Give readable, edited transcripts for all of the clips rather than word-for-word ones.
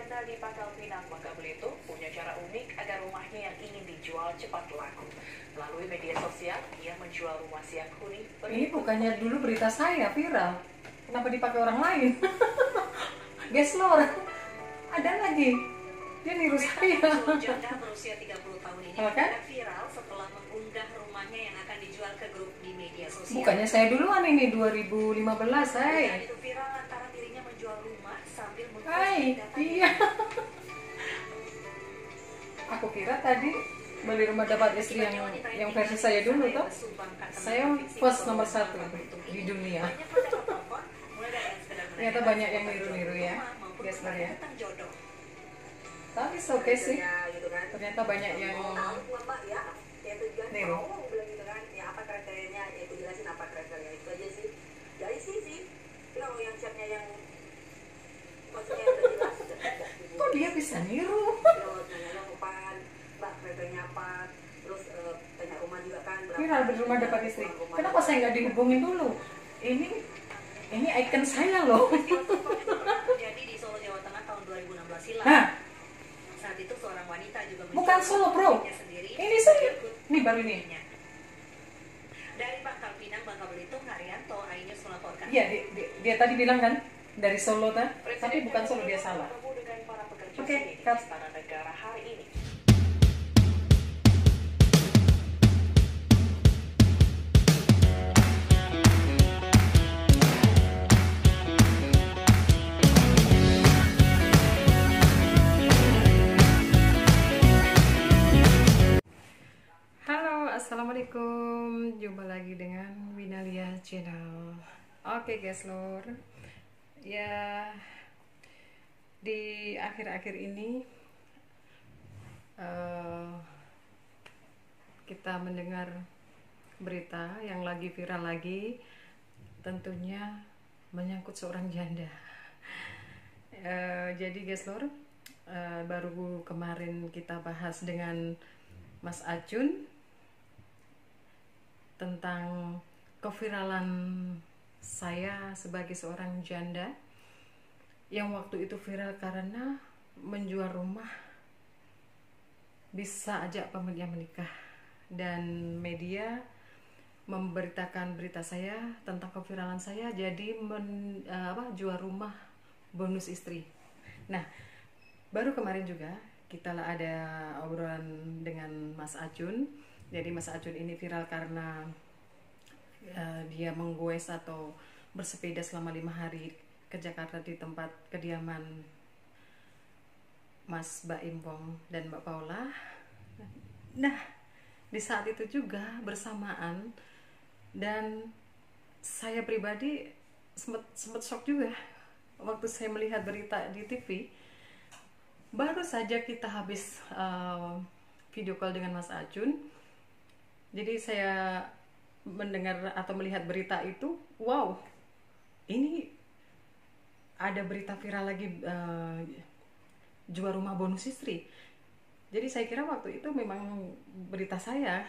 janda di Pangkal Pinang, Bangka Belitung punya cara unik agar rumahnya yang ingin dijual cepat laku. Melalui media sosial, ia menjual rumah siang huni. Ini bukannya dulu berita saya viral, kenapa dipakai orang lain? Geslor, ada lagi. Dia niru saya. Janda berusia 30 tahun ini kan? viral setelah mengunggah rumahnya yang akan dijual ke grup di media sosial. Bukannya saya duluan ini 2015, Saat itu viral antara dirinya menjual rumah sambil Hai, iya. Aku kira tadi beli rumah dapat istri yang versi saya dulu tuh. Saya post nomor 1 di dunia. Ternyata banyak yang niru-niru ya, guys ya. Tapi oke sih. Ternyata banyak yang niru. Apa kriterianya, ya itu jelasin apa kriteria itu aja sih. Jadi sih kalau yang chatnya yang maksudnya yang udah jelas Kok dia bisa niru? terus nanya kapan mbak kriterianya apa, terus tanya rumah juga kan Viral beli rumah dapat istri. Kenapa saya nggak dihubungin dulu? Ini icon saya loh. terjadi di Solo, Jawa Tengah tahun 2016 silam. Nah, Saat itu seorang wanita juga bukan Solo bro. Ini saya. Ini baru ini. Dari Pangkal Pinang, Bangka Belitung, Haryanto, Ainus melaporkan. Iya, dia tadi bilang kan dari Solo kan, tapi bukan Solo, dia salah. Oke, cut. Istana Negara hari ini. Halo, assalamualaikum. Jumpa lagi dengan Winalia Channel. Oke guys, lor. Ya, di akhir-akhir ini kita mendengar berita yang lagi viral lagi, tentunya menyangkut seorang janda. Jadi guys, lor, baru kemarin kita bahas dengan Mas Acun tentang keviralan saya sebagai seorang janda yang waktu itu viral karena menjual rumah bisa ajak pemiliknya menikah, dan media memberitakan berita saya tentang keviralan saya jadi jual rumah bonus istri. Nah, baru kemarin juga kita ada obrolan dengan Mas Acun. Jadi Mas Acun ini viral karena dia menggoes atau bersepeda selama 5 hari ke Jakarta di tempat kediaman Mas Mbak Impong dan Mbak Paula. Nah, di saat itu juga bersamaan, dan saya pribadi sempat shock juga waktu saya melihat berita di TV. Baru saja kita habis video call dengan Mas Acun, jadi saya mendengar atau melihat berita itu, wow, ini ada berita viral lagi, jual rumah bonus istri. Jadi saya kira waktu itu memang berita saya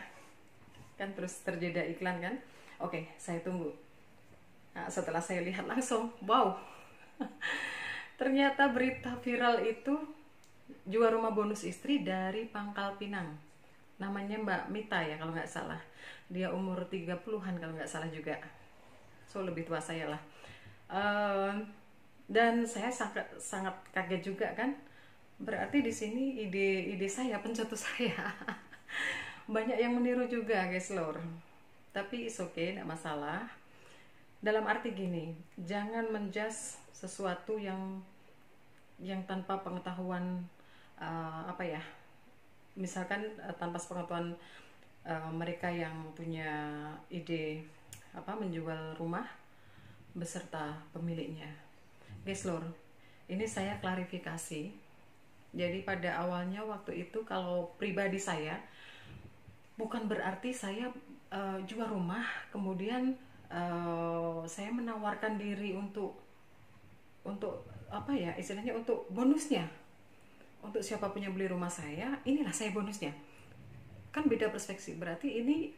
kan, terus terjadi iklan kan. Oke, saya tunggu. Nah, setelah saya lihat langsung, wow, ternyata berita viral itu jual rumah bonus istri dari Pangkal Pinang. Namanya Mbak Mita ya kalau nggak salah. Dia umur 30-an kalau nggak salah juga. So lebih tua saya lah. Dan saya sangat kaget juga kan. Berarti di sini ide saya, pencetus saya. Banyak yang meniru juga guys lor. Tapi it's okay, nggak masalah. Dalam arti gini, jangan menjudge sesuatu yang tanpa pengetahuan, misalkan tanpa pengetahuan mereka yang punya ide menjual rumah beserta pemiliknya. Guys lor, ini saya klarifikasi. Jadi pada awalnya waktu itu kalau pribadi saya, bukan berarti saya jual rumah kemudian saya menawarkan diri untuk istilahnya untuk bonusnya. Untuk siapa punya beli rumah saya, inilah saya bonusnya. Kan beda perspektif. Berarti ini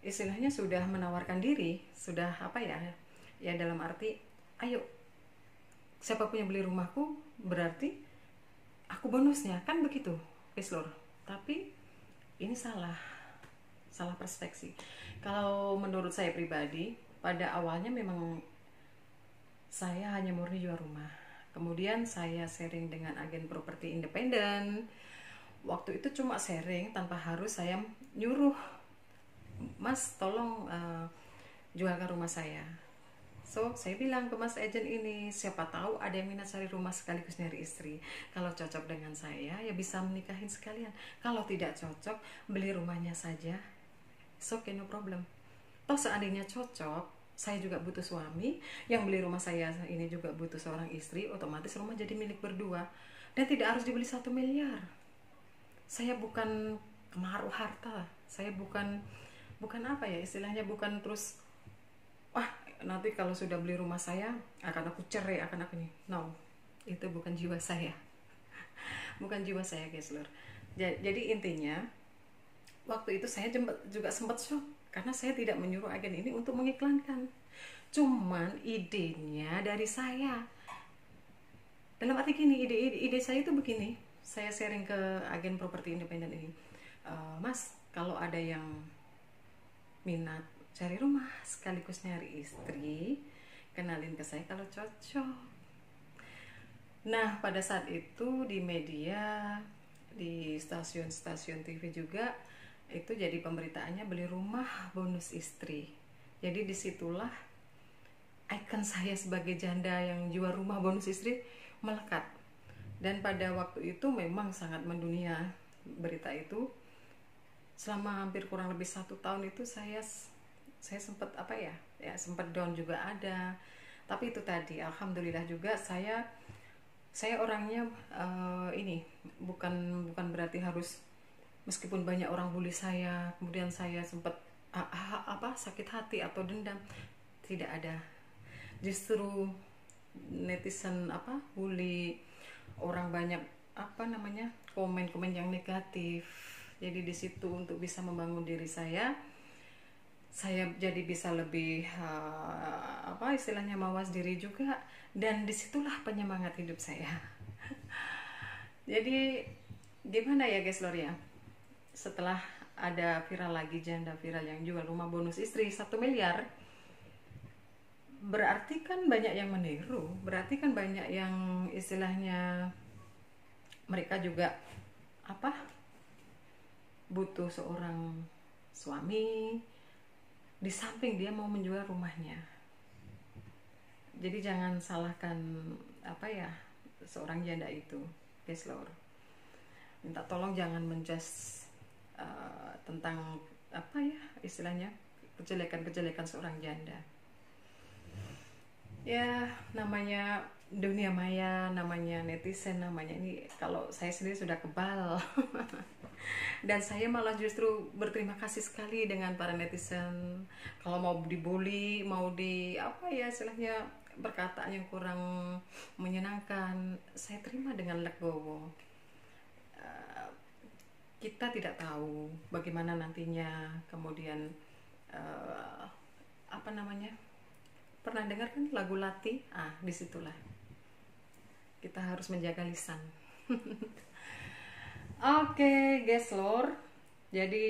istilahnya sudah menawarkan diri, sudah dalam arti, ayo siapa punya beli rumahku, berarti aku bonusnya, kan begitu guys lor. Tapi ini salah persepsi. Kalau menurut saya pribadi, pada awalnya memang saya hanya murni jual rumah. Kemudian saya sharing dengan agen properti independen. Waktu itu cuma sharing tanpa harus saya nyuruh, Mas tolong jualkan rumah saya. So saya bilang ke Mas agent ini, siapa tahu ada yang minat cari rumah sekaligus nyari istri. Kalau cocok dengan saya ya bisa menikahin sekalian. Kalau tidak cocok, beli rumahnya saja. So okay, no problem. Toh seandainya cocok, saya juga butuh suami, yang beli rumah saya ini juga butuh seorang istri, otomatis rumah jadi milik berdua. Dan tidak harus dibeli 1 miliar. Saya bukan kemaruh harta. Saya bukan apa ya istilahnya, bukan terus wah nanti kalau sudah beli rumah saya akan aku cerai, akan aku nih. No, itu bukan jiwa saya. Bukan jiwa saya guys lor. Jadi intinya waktu itu saya juga sempat shock karena saya tidak menyuruh agen ini untuk mengiklankan. Cuman idenya dari saya. Dalam arti gini, ide saya itu begini. Saya sharing ke agen properti independen ini. Mas, kalau ada yang minat cari rumah sekaligus nyari istri, kenalin ke saya kalau cocok. Nah pada saat itu di media, di stasiun-stasiun TV juga itu jadi pemberitaannya beli rumah bonus istri. Jadi disitulah ikon saya sebagai janda yang jual rumah bonus istri melekat. Dan pada waktu itu memang sangat mendunia berita itu. Selama hampir kurang lebih 1 tahun itu saya sempat sempat down juga ada. Tapi itu tadi alhamdulillah juga saya orangnya ini bukan berarti harus meskipun banyak orang bully saya kemudian saya sempat sakit hati atau dendam, tidak ada. Justru netizen bully, orang banyak komen-komen yang negatif. Jadi di situ untuk bisa membangun diri saya jadi bisa lebih istilahnya mawas diri juga, dan disitulah penyemangat hidup saya. Jadi gimana ya guys lor ya, setelah ada viral lagi janda viral yang jual rumah bonus istri 1 miliar, berarti kan banyak yang meniru, berarti kan banyak yang istilahnya mereka juga butuh seorang suami di samping dia mau menjual rumahnya. Jadi jangan salahkan seorang janda itu guys lor. Minta tolong jangan menjudge tentang istilahnya kejelekan seorang janda. Ya namanya dunia maya, namanya netizen, namanya ini, kalau saya sendiri sudah kebal. Dan saya malah justru berterima kasih sekali dengan para netizen. Kalau mau dibully, mau istilahnya perkataan yang kurang menyenangkan, saya terima dengan legowo. Kita tidak tahu bagaimana nantinya. Kemudian pernah dengar kan lagu Lati? Disitulah kita harus menjaga lisan. Oke, guys lor. Jadi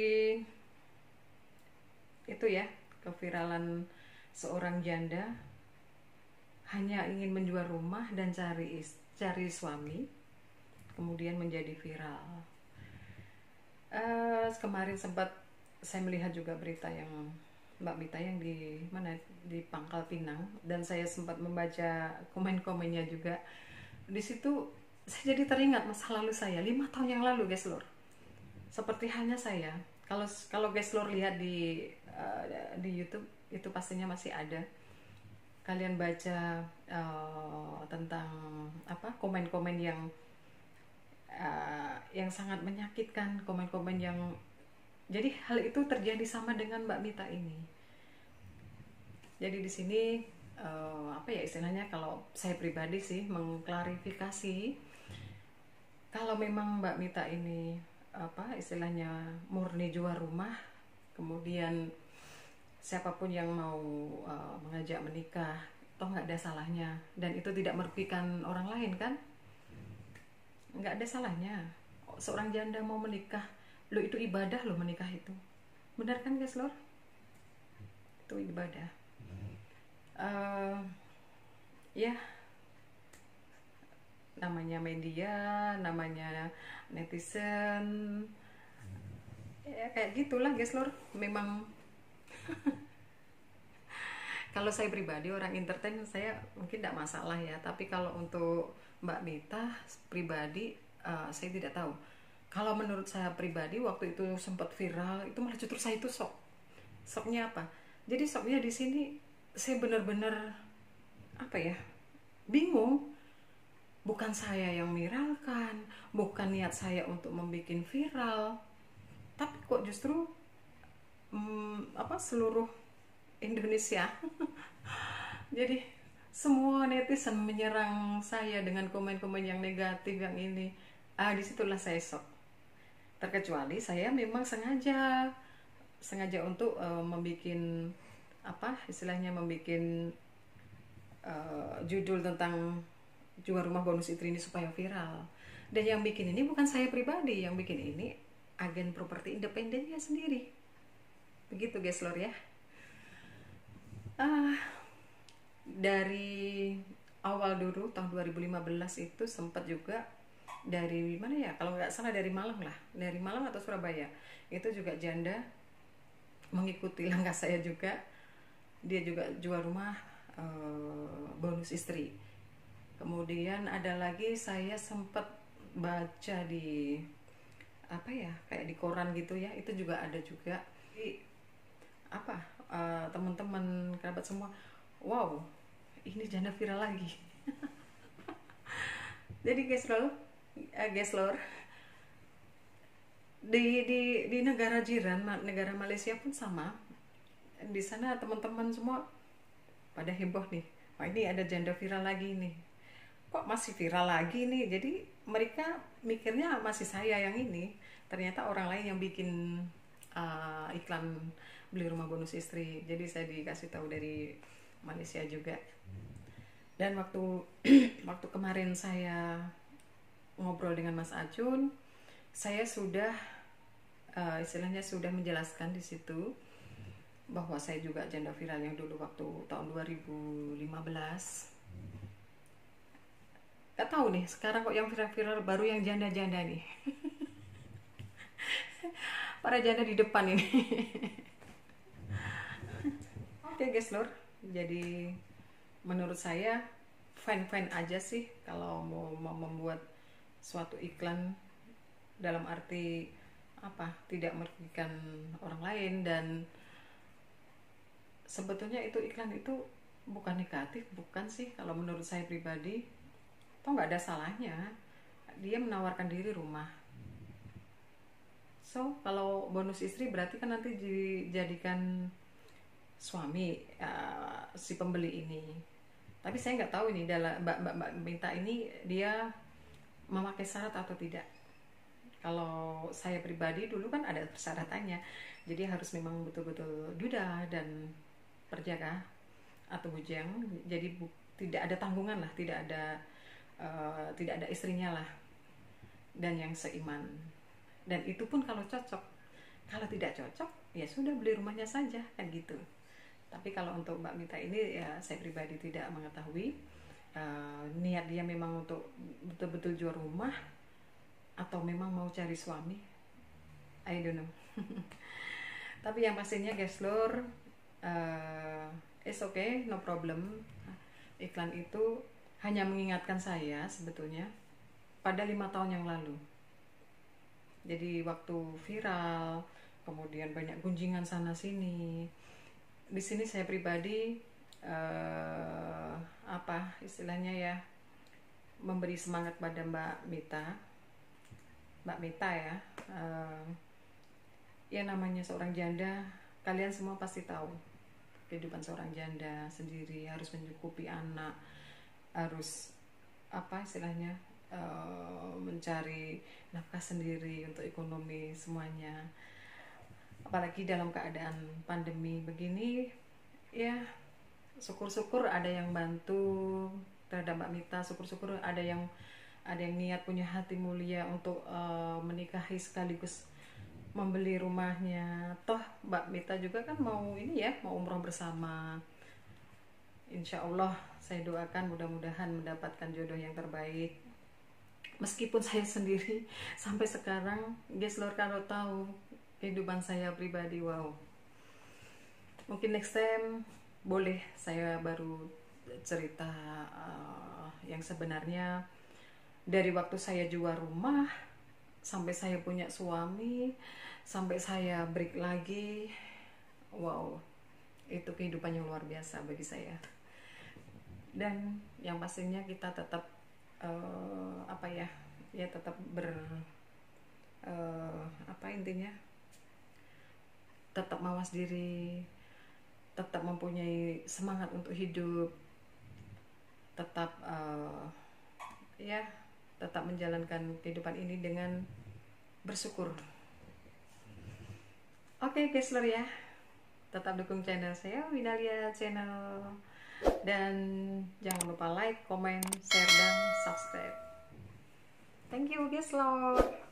itu ya, keviralan seorang janda hanya ingin menjual rumah dan cari suami, kemudian menjadi viral. Kemarin sempat saya melihat juga berita yang Mbak Mita yang di Pangkal Pinang, dan saya sempat membaca komen-komennya juga. Di situ saya jadi teringat masa lalu saya 5 tahun yang lalu guys lor. Seperti halnya saya, kalau guys lor lihat di YouTube itu pastinya masih ada. Kalian baca tentang komen-komen yang sangat menyakitkan, komen-komen yang jadi hal itu terjadi sama dengan Mbak Mita ini. Jadi di sini istilahnya, kalau saya pribadi sih mengklarifikasi, kalau memang Mbak Mita ini istilahnya murni jual rumah, kemudian siapapun yang mau mengajak menikah, toh nggak ada salahnya, dan itu tidak merugikan orang lain kan. nggak ada salahnya seorang janda mau menikah. Lo itu ibadah lo, menikah itu, benar kan guys lor? Itu ibadah. Ya namanya media, namanya netizen, ya kayak gitulah guys lor. Memang kalau saya pribadi orang entertain, saya mungkin tidak masalah ya, tapi kalau untuk Mbak Mita pribadi, saya tidak tahu. Kalau menurut saya pribadi waktu itu sempat viral itu, malah justru saya itu shocknya apa? Jadi shocknya di sini saya benar-benar apa ya, bingung. Bukan saya yang viralkan, bukan niat saya untuk membuat viral, tapi kok justru seluruh Indonesia jadi semua netizen menyerang saya dengan komen-komen yang negatif yang ini. Disitulah saya shock. Terkecuali saya memang sengaja untuk membuat judul tentang jual rumah bonus istri ini supaya viral. Dan yang bikin ini bukan saya pribadi, yang bikin ini agen properti independennya sendiri. Begitu guys lor ya. Dari awal dulu tahun 2015 itu sempat juga dari mana ya, kalau nggak salah dari Malang atau Surabaya, itu juga janda mengikuti langkah saya juga. Dia juga jual rumah bonus istri. Kemudian ada lagi saya sempat baca di kayak di koran gitu ya, itu juga ada juga. Teman-teman kerabat semua, wow ini janda viral lagi. Jadi guys lor, di negara jiran, negara Malaysia pun sama. Di sana teman-teman semua pada heboh nih, ini ada janda viral lagi nih, kok masih viral lagi nih. Jadi mereka mikirnya masih saya yang ini, ternyata orang lain yang bikin iklan beli rumah bonus istri. Jadi saya dikasih tahu dari Malaysia juga. Dan waktu kemarin saya ngobrol dengan Mas Acun, saya sudah istilahnya sudah menjelaskan di situ bahwa saya juga janda viral yang dulu waktu tahun 2015. Gak tahu nih sekarang kok yang viral-viral baru yang janda-janda nih. Para janda di depan ini. Oke guys lor, jadi menurut saya fine-fine aja sih kalau mau membuat suatu iklan, dalam arti tidak merugikan orang lain. Dan sebetulnya itu iklan itu bukan negatif, bukan sih kalau menurut saya pribadi. Toh nggak ada salahnya dia menawarkan diri rumah. So kalau bonus istri berarti kan nanti dijadikan suami si pembeli ini. Tapi saya nggak tahu ini Mbak Mita ini dia memakai syarat atau tidak. Kalau saya pribadi dulu kan ada persyaratannya, jadi harus memang betul-betul duda dan perjaka atau bujang. Jadi tidak ada tanggungan lah, tidak ada istrinya lah, dan yang seiman. Dan itu pun kalau cocok. Kalau tidak cocok ya sudah beli rumahnya saja kan gitu. Tapi kalau untuk Mbak Mita ini ya saya pribadi tidak mengetahui niat dia memang untuk betul-betul jual rumah atau memang mau cari suami, I don't know. Tapi yang pastinya guys lor, it's okay, no problem. Iklan itu hanya mengingatkan saya sebetulnya pada 5 tahun yang lalu. Jadi waktu viral, kemudian banyak gunjingan sana sini. Di sini saya pribadi istilahnya ya, memberi semangat pada Mbak Mita ya. Ya namanya seorang janda, kalian semua pasti tahu kehidupan seorang janda sendiri, harus mencukupi anak, harus istilahnya mencari nafkah sendiri untuk ekonomi semuanya. Apalagi dalam keadaan pandemi begini ya, syukur-syukur ada yang bantu terhadap Mbak Mita, syukur-syukur ada yang ada yang niat punya hati mulia untuk menikahi sekaligus membeli rumahnya. Toh Mbak Mita juga kan mau ini ya, mau umroh bersama. Insya Allah saya doakan mudah-mudahan mendapatkan jodoh yang terbaik. Meskipun saya sendiri sampai sekarang, guys, lor kalau tahu kehidupan saya pribadi, wow. Mungkin next time boleh saya baru cerita yang sebenarnya dari waktu saya jual rumah sampai saya punya suami, sampai saya break lagi. Wow, itu kehidupan yang luar biasa bagi saya. Dan yang pastinya kita tetap tetap intinya tetap mawas diri, tetap mempunyai semangat untuk hidup, tetap tetap menjalankan kehidupan ini dengan bersyukur. Oke, guys, ya, tetap dukung channel saya, Winalia Channel, dan jangan lupa like, comment, share, dan subscribe. Thank you, guys, Lord.